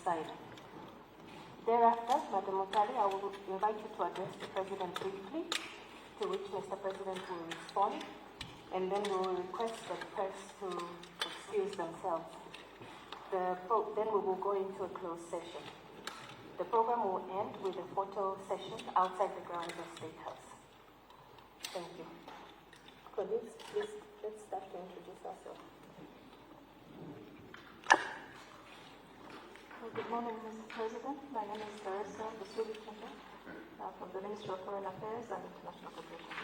side. Thereafter, Madam Mutali, I will invite you to address the President briefly, to which Mr. President will respond, and then we will request the press to excuse themselves. Then we will go into a closed session. The program will end with a photo session outside the grounds of State House. Thank you. Colleagues, please, let's start to introduce ourselves. Good morning, Mr. President. My name is Teresa Hichilema from the Ministry of Foreign Affairs and International Cooperation.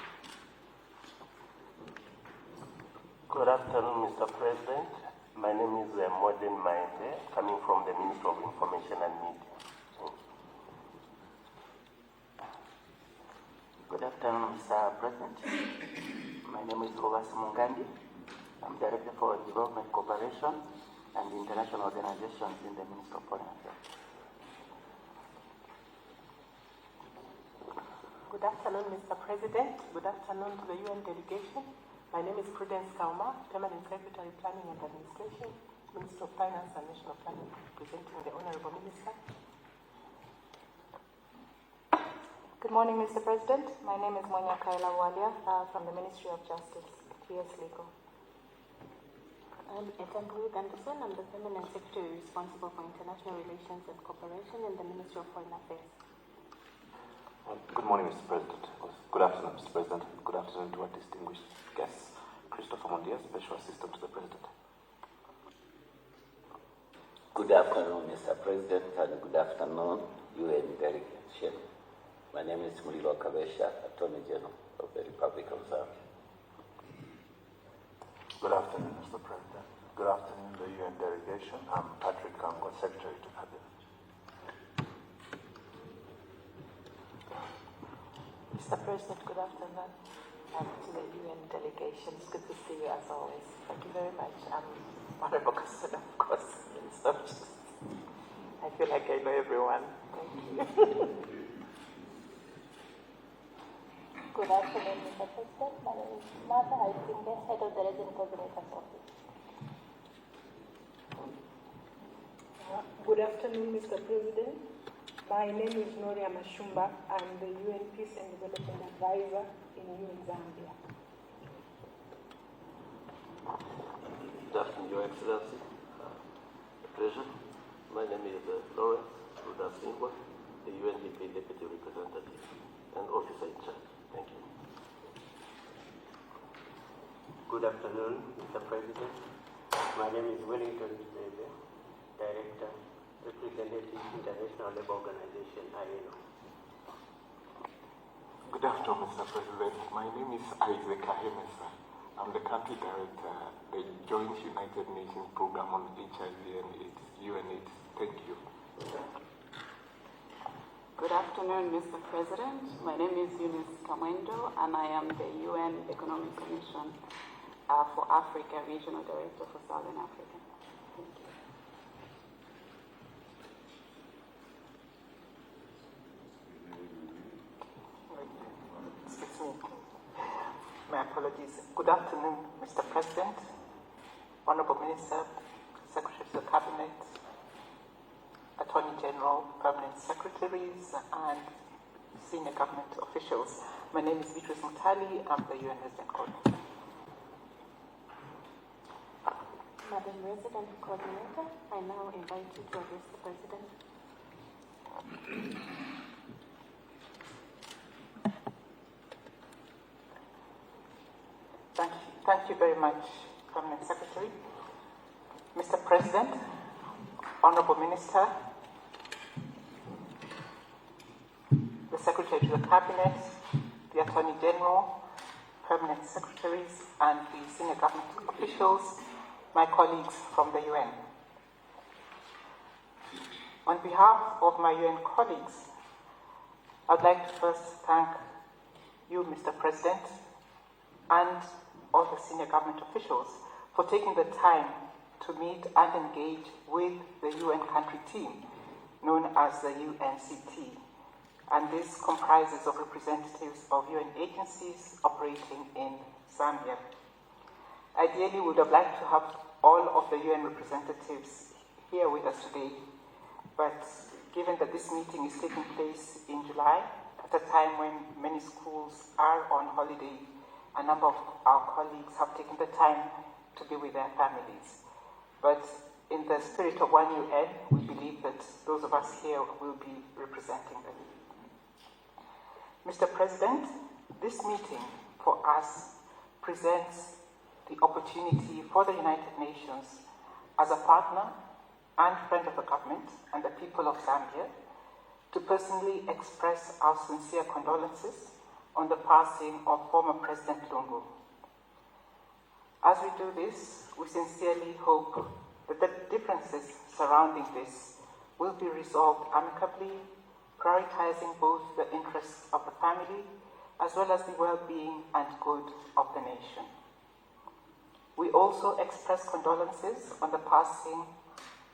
Good afternoon, Mr. President. My name is Modern Maende, coming from the Ministry of Information and Media. Good afternoon, Mr. President. My name is Robert Mungandi. I'm Director for Development Cooperation and International Organizations in the Ministry of Foreign Affairs. Good afternoon, Mr. President. Good afternoon to the UN delegation. My name is Prudence Kauma, Permanent Secretary, Planning and Administration, Minister of Finance and National Planning, representing the Honorable Minister. Good morning, Mr. President. My name is Monya Kaila Walia from the Ministry of Justice, PS Legal. I'm Etambui Ganderson. I'm the Permanent Secretary responsible for International Relations and Cooperation in the Ministry of Foreign Affairs. Good morning, Mr. President. Good afternoon, Mr. President. Good afternoon to our distinguished guests. Christopher Mondia, Special Assistant to the President. Good afternoon, Mr. President, and good afternoon, UN delegation. My name is Mulilo Kabesha, Attorney General of the Republic of Zambia. Good afternoon, Mr. President. Good afternoon, the UN delegation. I'm Patrick Kango, Secretary to Cabinet. Mr. President, good afternoon to the UN delegation. It's good to see you as always. Thank you very much. Honorable Cousin, of course. I feel like I know everyone. Thank you. Good afternoon, Mr. President. My name is Martha Hakainde, Head of the Region Coordinator's Office. Good afternoon, Mr. President. My name is Noria Mashumba. I'm the UN Peace and Development Advisor in UN Zambia. Good afternoon, Your Excellency. Pleasure. My name is Lawrence Rudasingwa, the UNDP Deputy Representative and Officer in Charge. Thank you. Good afternoon, Mr. President. My name is Wellington Mzebe, Director, Representative, International Labour Organization, ILO. Good afternoon, Mr. President. My name is Isaac Ahemesa. I'm the Country Director, the Joint United Nations Program on HIV and AIDS, UNAIDS. Thank you. Good afternoon, Mr. President. My name is Eunice Kamwendo, and I am the UN Economic Commission for Africa Regional Director for Southern Africa. Thank you. Excuse me. My apologies. Good afternoon, Mr. President, Honorable Minister, Secretary of the Cabinet, Attorney General, Permanent Secretaries, and Senior Government officials. My name is Beatrice Mutali. I'm the UN Resident Coordinator. Madam Resident Coordinator, I now invite you to address the President. Thank you very much, Permanent Secretary. Mr. President, Honorable Minister, the Secretary to the Cabinet, the Attorney General, Permanent Secretaries, and the senior government officials, my colleagues from the UN. On behalf of my UN colleagues, I'd like to first thank you, Mr. President, and all the senior government officials for taking the time to meet and engage with the UN country team known as the UNCT. And this comprises of representatives of UN agencies operating in Zambia. Ideally, we would have liked to have all of the UN representatives here with us today, but given that this meeting is taking place in July, at a time when many schools are on holiday, a number of our colleagues have taken the time to be with their families. But in the spirit of One UN, we believe that those of us here will be representing them. Mr. President, this meeting for us presents the opportunity for the United Nations as a partner and friend of the government and the people of Zambia to personally express our sincere condolences on the passing of former President Lungu. As we do this, we sincerely hope that the differences surrounding this will be resolved amicably, prioritizing both the interests of the family as well as the well-being and good of the nation. We also express condolences on the passing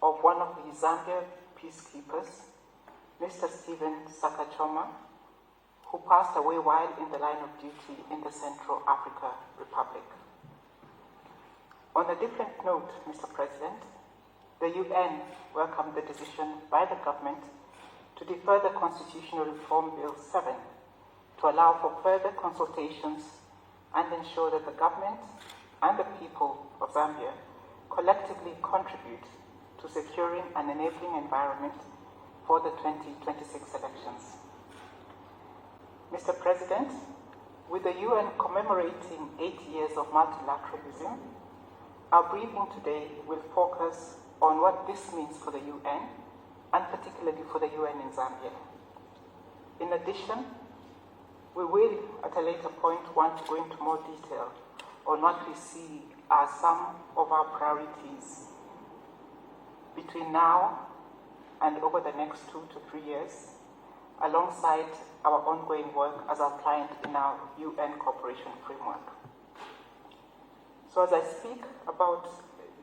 of one of the Zambia peacekeepers, Mr. Stephen Sakachoma, who passed away while in the line of duty in the Central African Republic. On a different note, Mr. President, the UN welcomed the decision by the government to defer the Constitutional Reform Bill 7 to allow for further consultations and ensure that the government and the people of Zambia collectively contribute to securing an enabling environment for the 2026 elections. Mr. President, with the UN commemorating 8 years of multilateralism, our briefing today will focus on what this means for the UN and particularly for the UN in Zambia. In addition, we will at a later point want to go into more detail on what we see as some of our priorities between now and over the next 2 to 3 years, alongside our ongoing work as outlined in our UN cooperation framework. So as I speak about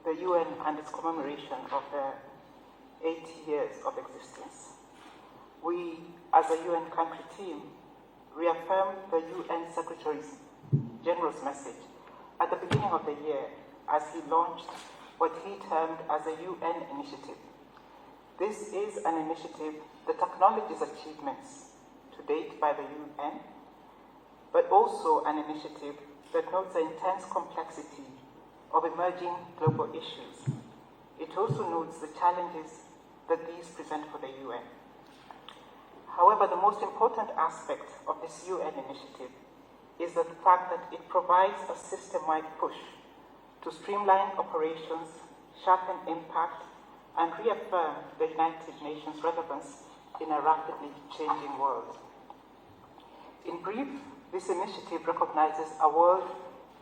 the UN and its commemoration of the 8 years of existence, we, as a UN country team, reaffirm the UN Secretary General's message at the beginning of the year as he launched what he termed as a UN initiative. This is an initiative that acknowledges achievements to date by the UN, but also an initiative that notes the intense complexity of emerging global issues. It also notes the challenges that these present for the UN. However, the most important aspect of this UN initiative is the fact that it provides a system-wide push to streamline operations, sharpen impact, and reaffirm the United Nations' relevance in a rapidly changing world. In brief, this initiative recognizes a world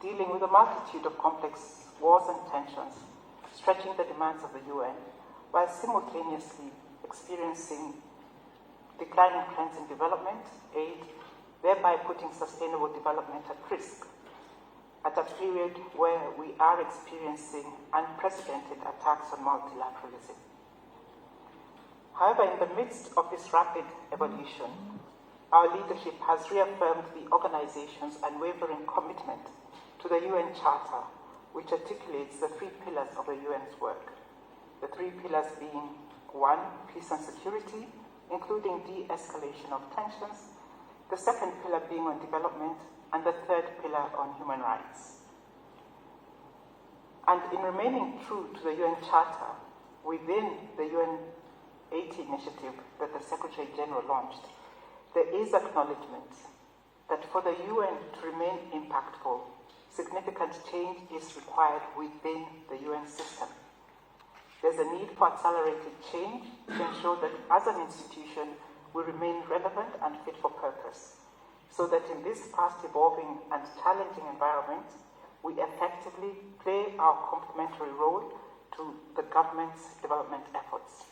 dealing with a multitude of complex wars and tensions, stretching the demands of the UN, while simultaneously experiencing declining trends in development aid, thereby putting sustainable development at risk, at a period where we are experiencing unprecedented attacks on multilateralism. However, in the midst of this rapid evolution, our leadership has reaffirmed the organization's unwavering commitment to the UN Charter, which articulates the 3 pillars of the UN's work. The 3 pillars being 1, peace and security, including de-escalation of tensions, the 2nd pillar being on development, and the 3rd pillar on human rights. And in remaining true to the UN Charter, within the UN 80 initiative that the Secretary General launched, there is acknowledgement that for the UN to remain impactful, significant change is required within the UN system. There's a need for accelerated change to ensure that as an institution we remain relevant and fit for purpose, so that in this fast-evolving and challenging environment, we effectively play our complementary role to the government's development efforts.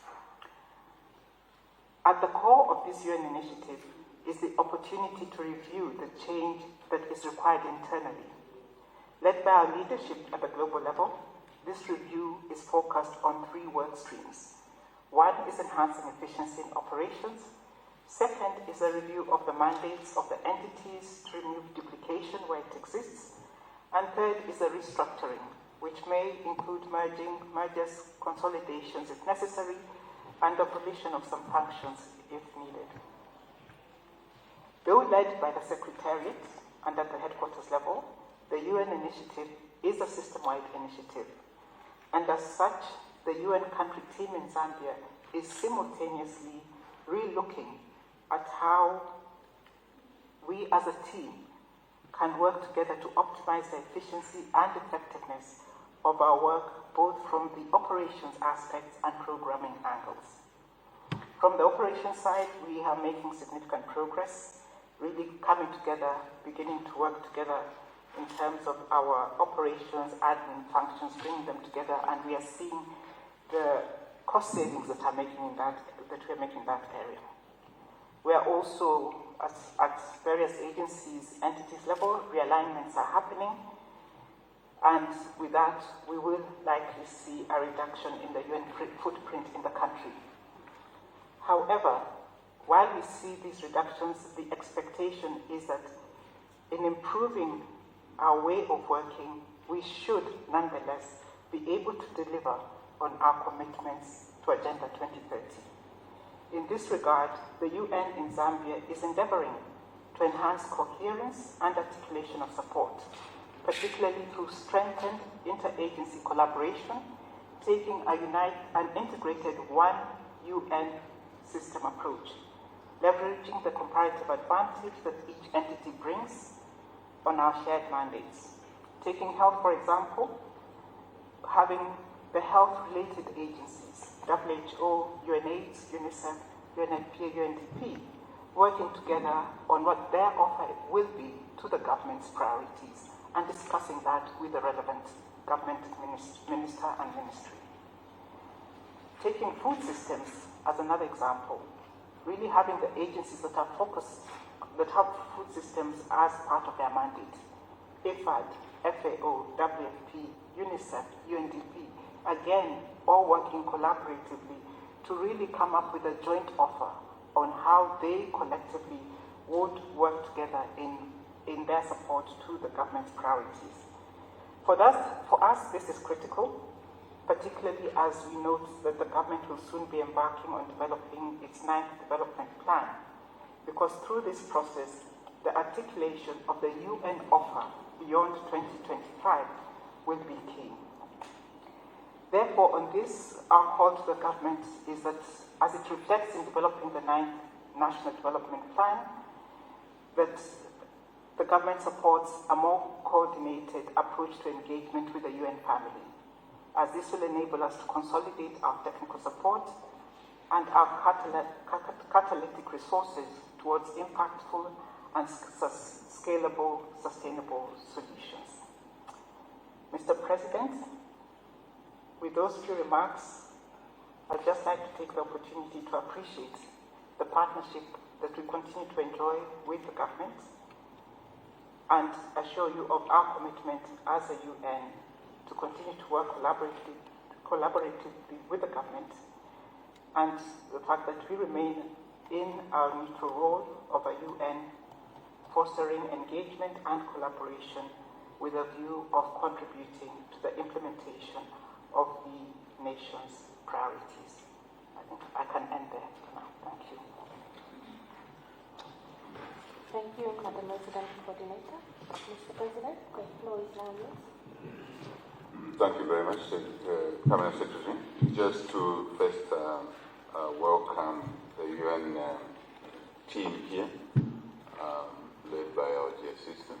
At the core of this UN initiative is the opportunity to review the change that is required internally. Led by our leadership at the global level, this review is focused on 3 work streams. 1 is enhancing efficiency in operations. 2nd is a review of the mandates of the entities to remove duplication where it exists. And 3rd is a restructuring, which may include mergers, consolidations if necessary, and the provision of some functions if needed. Though led by the Secretariat and at the headquarters level, the UN initiative is a system-wide initiative, and as such, the UN country team in Zambia is simultaneously re-looking at how we as a team can work together to optimize the efficiency and effectiveness of our work, both from the operations aspects and programming angles. From the operations side, we are making significant progress, really coming together, beginning to work together in terms of our operations, admin functions, bringing them together, and we are seeing the cost savings that we are making in that area. We are also, at various agencies, entities level, realignments are happening, and with that, we will likely see a reduction in the UN footprint in the country. However, while we see these reductions, the expectation is that in improving our way of working, we should nonetheless be able to deliver on our commitments to Agenda 2030. In this regard, the UN in Zambia is endeavoring to enhance coherence and articulation of support, particularly through strengthened interagency collaboration, taking an integrated one UN system approach, leveraging the comparative advantage that each entity brings on our shared mandates. Taking health, for example, having the health-related agencies, WHO, UNAIDS, UNICEF, UNFPA, UNDP, working together on what their offer will be to the government's priorities and discussing that with the relevant government minister and ministry. Taking food systems as another example, really having the agencies that are focused, that have food systems as part of their mandate. IFAD, FAO, WFP, UNICEF, UNDP, again, all working collaboratively to really come up with a joint offer on how they collectively would work together in their support to the government's priorities. For us, this is critical, particularly as we note that the government will soon be embarking on developing its 9th development plan, because through this process, the articulation of the UN offer beyond 2025 will be key. Therefore, on this, our call to the government is that as it reflects in developing the 9th National Development Plan, that the government supports a more coordinated approach to engagement with the UN family, as this will enable us to consolidate our technical support and our catalytic resources towards impactful and scalable, sustainable solutions. Mr. President, with those few remarks, I'd just like to take the opportunity to appreciate the partnership that we continue to enjoy with the government and assure you of our commitment as a UN to continue to work collaboratively with the government, and the fact that we remain in our neutral role of a UN fostering engagement and collaboration with a view of contributing to the implementation of the nation's priorities. I think I can end there for now. Thank you. Thank you, Madam Resident Coordinator. Mr. President, the floor is now yours. Thank you very much, Cabinet Secretary. Just to first welcome the UN team here, led by our dear sister.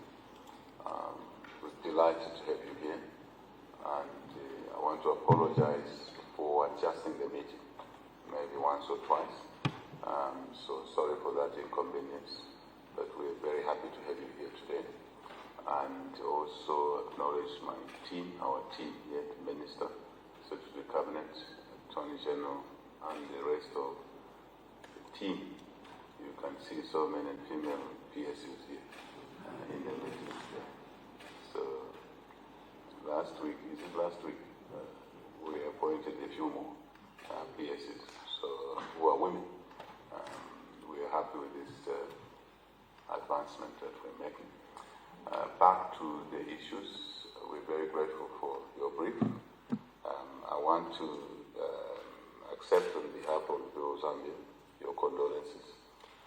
We're delighted to have you here, and I want to apologize for adjusting the meeting, maybe once or twice. So sorry for that inconvenience, but we're very happy to have you here today. And also acknowledge my team, our team here, the Minister, Secretary Cabinet, Attorney General, and the rest of the team. You can see so many female PSUs here in the meeting. So last week, we appointed a few more PSUs, so who are women. We are happy with this advancement that we're making. Back to the issues, we're very grateful for your brief. I want to accept on behalf of condolences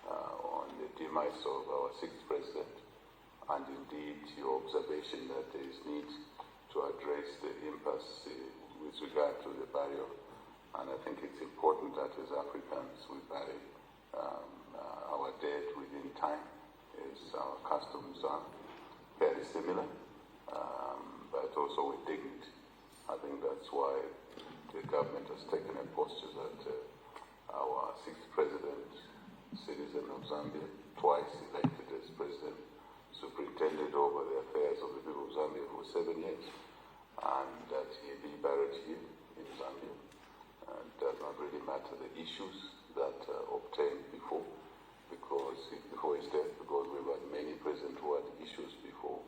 on the demise of our sixth president, and indeed your observation that there is need to address the impasse with regard to the burial. And I think it's important that as Africans we bury our dead within time, as our customs are fairly similar, but also with dignity. I think that's why the government has taken a posture that our sixth president, citizen of Zambia, twice elected as president, superintended over the affairs of the people of Zambia for 7 years, and that he be buried here in Zambia. It does not really matter the issues that obtained before, before his death, because we've had many presidents who had issues before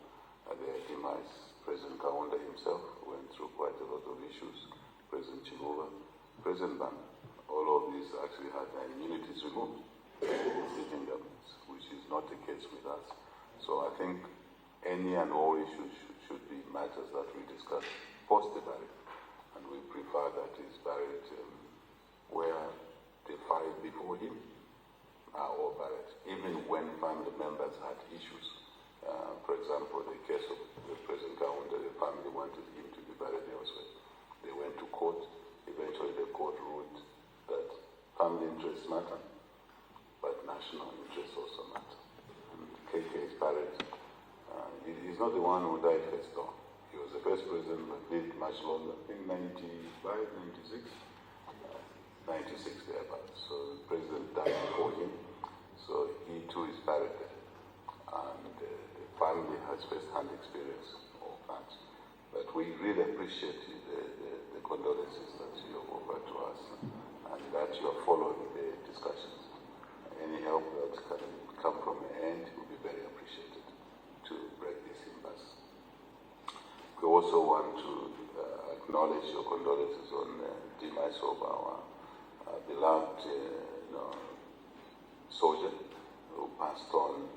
their demise. President Hakainde himself went through quite a lot of issues. President Chiluba, President Ban, all of these actually had their immunities removed in sitting governments, which is not the case with us. So I think any and all issues should be matters that we discuss post the burial, and we prefer that he's buried where the five before him are all buried, even when family members had issues. For example, the case of the President Hakainde, the family wanted him to be buried elsewhere. They went to court. Eventually, the court ruled that family interests matter, but national interests also matter. And KK is buried. He's not the one who died first, though. He was the first president, but lived much longer. In 95, 96, 96 thereabouts. So the president died before him. So he too is buried there. And the family has first-hand experience of that. But we really appreciate the condolences that you have offered to us, and that you are following the discussions. Any help that can come from the end will be very appreciated to break this impasse. We also want to acknowledge your condolences on the demise of our beloved soldier who passed on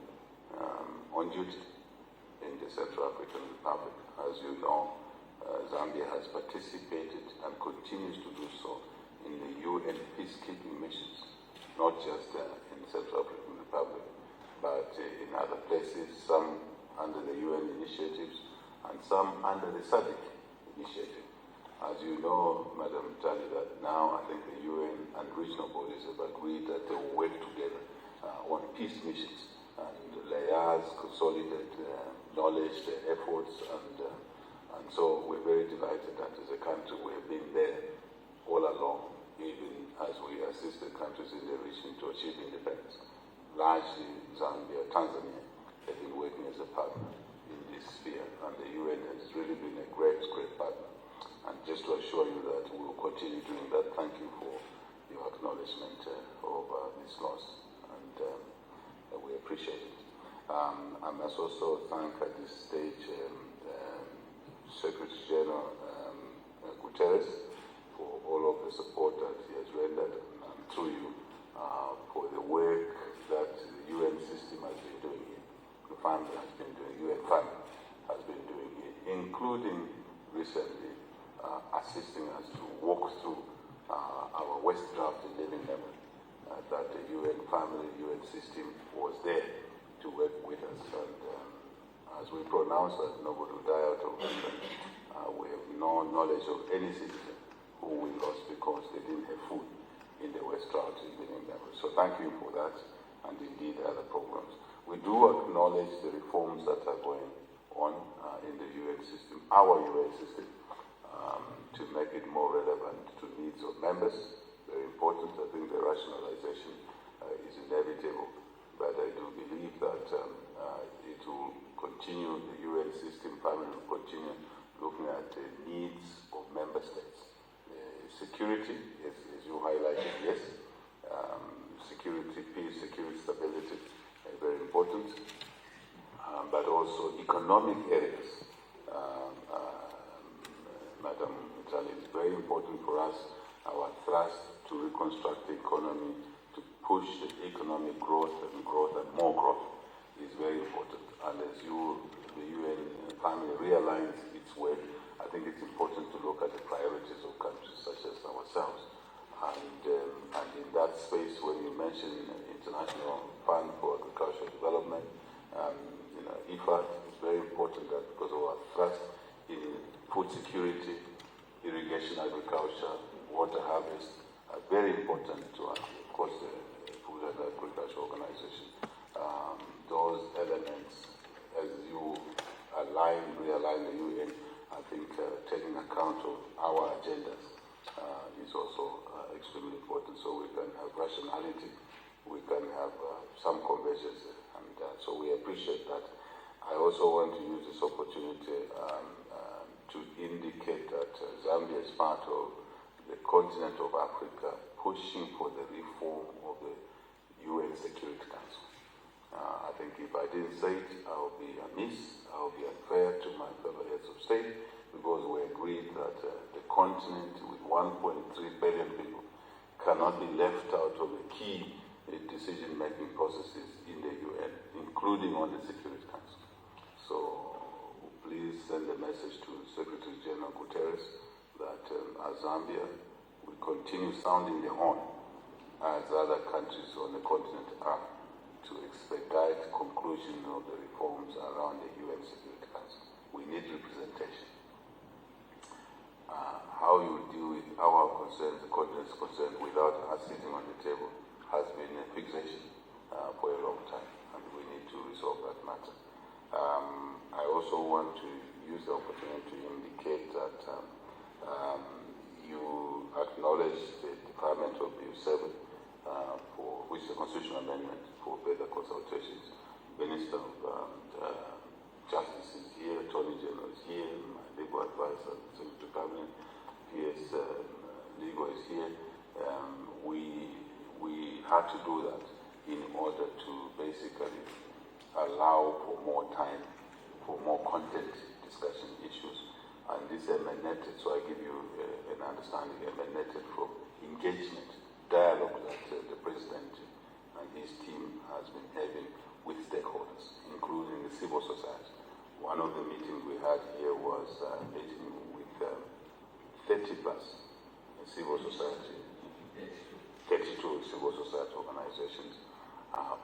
duty in the Central African Republic. As you know, Zambia has participated and continues to do so in the UN peacekeeping missions, not just in the Central African Republic, but in other places, some under the UN initiatives and some under the SADC initiative. As you know, Madam Tali, that now I think the UN and regional bodies have agreed that they will work together on peace missions and layers, consolidate knowledge, efforts, and so we're very delighted that as a country we have been there all along, even as we assisted countries in the region to achieve independence. Largely, Zambia, Tanzania have been working as a partner in this sphere, and the UN has really been a great partner. And just to assure you that we will continue doing that, thank you for your acknowledgement of this loss, and we appreciate it. I must also thank at this stage Secretary General Guterres for all of the support that he has rendered, and through you, for the work that the UN system has been doing here, the family has been doing, UN family has been doing here, including recently assisting us to walk through our West Draft 11 level, that the UN family, UN system was there to work with us. And as we pronounce that nobody will die out of hunger, we have no knowledge of any citizen who we lost because they didn't have food in the West Draft 11 level. So thank you for that, and indeed other programs. We do acknowledge the reforms that are going on in the UN system, our UN system, to make it more relevant to needs of members. Very important. I think the rationalization is inevitable, but I do believe that it will continue, the UN system family will continue looking at the needs of member states. Security, as you highlighted, yes. Security, peace, security, stability, very important. But also economic areas. Madam Itali, it's very important for us, our thrust to reconstruct the economy, to push the economic growth and more growth is very important. And as the UN family realigns its work, I think it's important to look at the priorities of countries such as ourselves. And in that space when you mention International Fund for Agricultural Development, IFAD is very important that because of our thrust in food security, irrigation, agriculture, water harvest, are very important to us. Of course, the Food and Agriculture Organization. Those elements, as you realign the UN, I think taking account of our agendas is also extremely important. So we can have rationality, we can have some convergence, and so we appreciate that. I also want to use this opportunity to indicate that Zambia is part of the continent of Africa pushing for the reform of the UN Security Council. I think if I didn't say it, I would be amiss, I would be unfair to my fellow heads of state, because we agreed that the continent with 1.3 billion people cannot be left out of the key decision-making processes in the UN, including on the Security Council. So please send a message to Secretary General Guterres that as Zambia, we continue sounding the horn as other countries on the continent are to expedite conclusion of the reforms around the UN Security Council. We need representation. How you deal with our concerns, the continent's concerns, without us sitting on the table has been a fixation for a long time, and we need to resolve that matter. I also want to use the opportunity to indicate that you acknowledge the Department of Bill 7, for which is a constitutional amendment for further consultations. Minister of Justice is here, Attorney General is here, my legal advisor, Secretary Cabinet, PS Legal is here. We had to do that in order to basically allow for more time, for more content discussion issues. And this emanated, so I give you an understanding, emanated from engagement, dialogue that the President and his team has been having with stakeholders, including the civil society. One of the meetings we had here was a meeting with 30 plus civil society, 32 civil society organizations.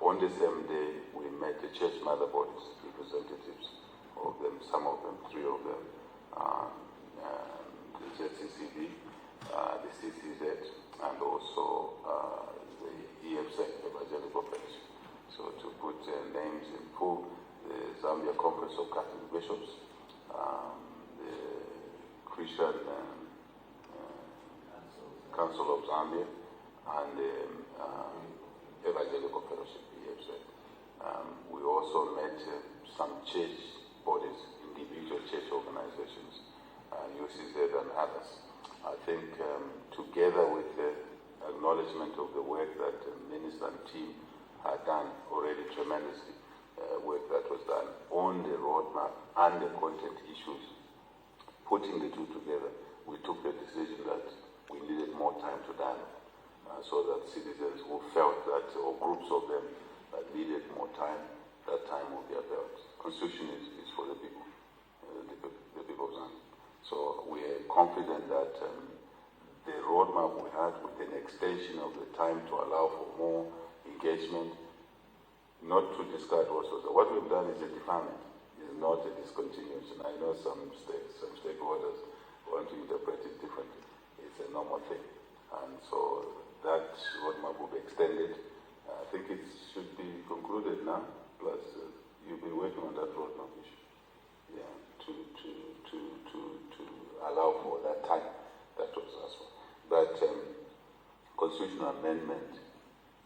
On the same day, we met the church mother bodies, representatives of them, some of them, 3 of them, the ZCCB, the CCZ, and also the EFSEC, Evangelical Fellowship. So to put names in full, the Zambia Conference of Catholic Bishops, the Christian Council of Zambia, and the Evangelical Fellowship, EFSEC. We also met some church bodies, individual church organizations, UCZ and others. I think together with the acknowledgement of the work that the minister and team had done already tremendously, work that was done on the roadmap and the content issues, putting the two together, we took the decision that we needed more time to dialogue, so that citizens who felt that, or groups of them that needed more time, that time will be available. Constitution is for the people, the people of Zambia. So we are confident that the roadmap we had with an extension of the time to allow for more engagement, not to discard what was. What we've done is a deferment, is not a discontinuation. I know some stakeholders want to interpret it differently. It's a normal thing. And so that roadmap will be extended. I think it should be concluded now, plus you've been working on that roadmap issue. Yeah, to allow for that time that was asked for. But constitutional amendment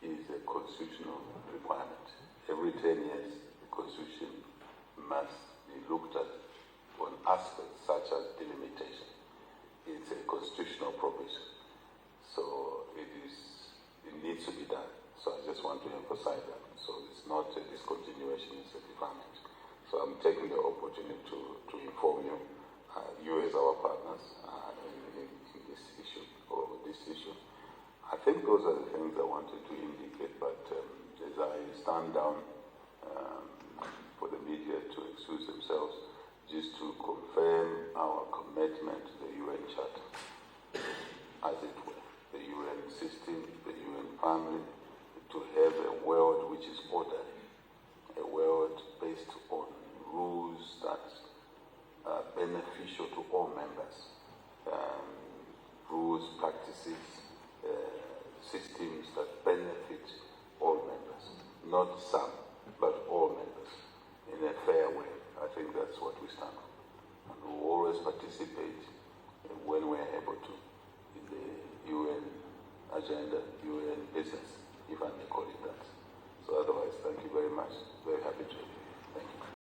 is a constitutional requirement. Every 10 years, the constitution must be looked at on aspects such as delimitation. It's a constitutional provision. So it needs to be done. So I just want to emphasize that. So it's not a discontinuation, it's a deferment. So I'm taking the opportunity to inform you, you as our partners, in this issue, or this issue. I think those are the things I wanted to indicate, but as I stand down for the media to excuse themselves, just to confirm our commitment to the UN Charter, as it were. the UN system, the UN family, to have a world which is orderly, a world based on rules that are beneficial to all members, rules, practices, systems that benefit all members, not some, but all members, in a fair way. I think that's what we stand for. And we will always participate when we're able to in the UN agenda, UN business, if I may call it that. So otherwise, thank you very much. Very happy to have you. Thank you.